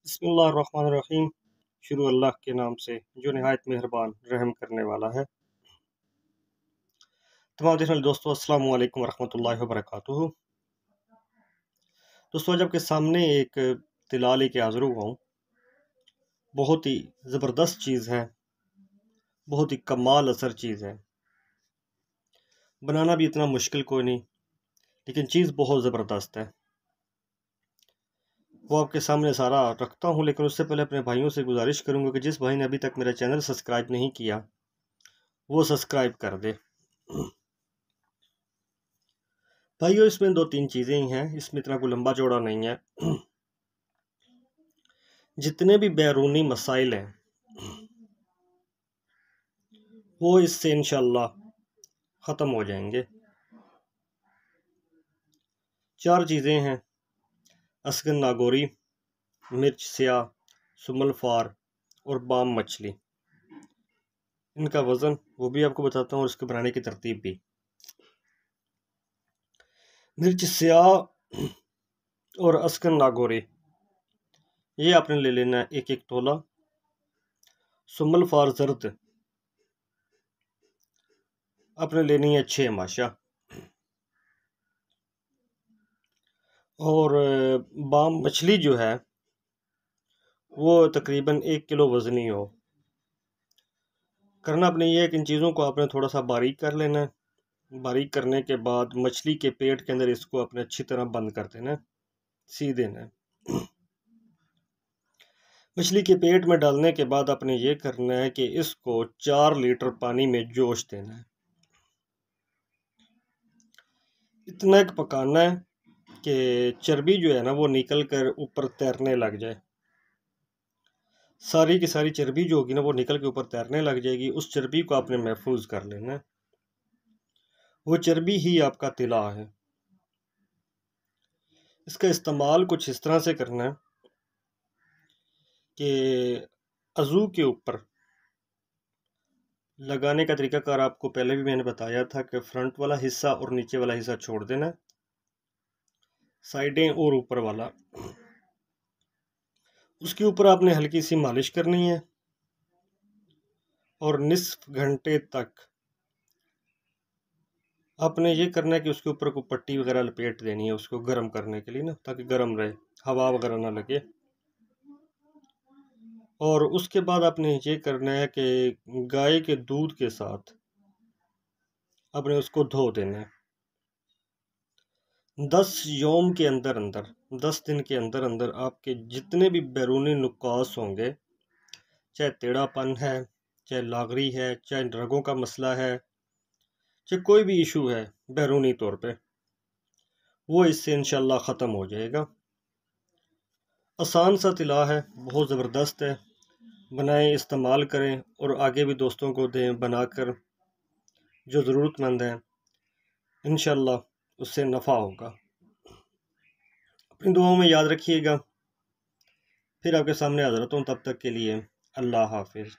बिस्मिल्लाहिर्रहमानिर्रहीम। शुरू अल्लाह के नाम से जो नहायत मेहरबान रहम करने वाला है। तमाम देखने वाले दोस्तों, अस्सलामु अलैकुम वरहमतुल्लाहि वबरकातुहू। दोस्तों, आज आपके सामने एक तिला लेके हाज़िर हुआ हूँ। बहुत ही ज़बरदस्त चीज़ है, बहुत ही कमाल असर चीज़ है। बनाना भी इतना मुश्किल कोई नहीं, लेकिन चीज़ बहुत ज़बरदस्त है। वो आपके सामने सारा रखता हूँ, लेकिन उससे पहले अपने भाइयों से गुजारिश करूँगा कि जिस भाई ने अभी तक मेरा चैनल सब्सक्राइब नहीं किया वो सब्सक्राइब कर दे। भाइयों, इसमें 2-3 चीज़ें ही हैं, इसमें इतना कोई लंबा चौड़ा नहीं है। जितने भी बैरूनी मसाइल हैं वो इससे इंशाअल्लाह ख़त्म हो जाएंगे। 4 चीज़ें हैं: अस्गन नागौरी, मिर्च स्याह, सुमलफार और बाम मछली। इनका वज़न वो भी आपको बताता हूँ और इसके बनाने की तरतीब भी। मिर्च स्याह और अस्गन नागौरी ये आपने ले लेना है 1-1 तोला। सुमलफार ज़र्द आपने लेनी है 6 माशा। और बाम मछली जो है वो तकरीबन 1 किलो वज़नी हो। करना आपने ये है कि इन चीज़ों को आपने थोड़ा सा बारीक कर लेना है। बारीक करने के बाद मछली के पेट के अंदर इसको अपने अच्छी तरह बंद कर देना है, सी देना है। मछली के पेट में डालने के बाद आपने ये करना है कि इसको 4 लीटर पानी में जोश देना है। इतना एक पकाना है कि चर्बी जो है ना वो निकल कर ऊपर तैरने लग जाए। सारी की सारी चर्बी जो होगी ना वो निकल के ऊपर तैरने लग जाएगी। उस चर्बी को आपने महफूज कर लेना है। वो चर्बी ही आपका तिला है। इसका इस्तेमाल कुछ इस तरह से करना है कि अज़ू के ऊपर लगाने का तरीकाकार आपको पहले भी मैंने बताया था कि फ्रंट वाला हिस्सा और नीचे वाला हिस्सा छोड़ देना, साइडें और ऊपर वाला। उसके ऊपर आपने हल्की सी मालिश करनी है और निस्फ घंटे तक आपने ये करना है कि उसके ऊपर को पट्टी वगैरह लपेट देनी है उसको गर्म करने के लिए ना, ताकि गर्म रहे, हवा वगैरह ना लगे। और उसके बाद आपने ये करना है कि गाय के दूध के साथ आपने उसको धो देना है। 10 यौम के अंदर अंदर, 10 दिन के अंदर अंदर आपके जितने भी बैरूनी नुकास होंगे, चाहे टेढ़ापन है, चाहे लागरी है, चाहे रगों का मसला है, चाहे कोई भी इशू है बैरूनी तौर पे, वो इससे इंशाल्लाह ख़त्म हो जाएगा। आसान सा तिला है, बहुत ज़बरदस्त है। बनाएं, इस्तेमाल करें और आगे भी दोस्तों को दें बनाकर, जो ज़रूरतमंद हैं। इंशाल्लाह उससे नफ़ा होगा। अपनी दुआओं में याद रखिएगा। फिर आपके सामने हाज़िर होता हूँ, तब तक के लिए अल्लाह हाफ़िज़।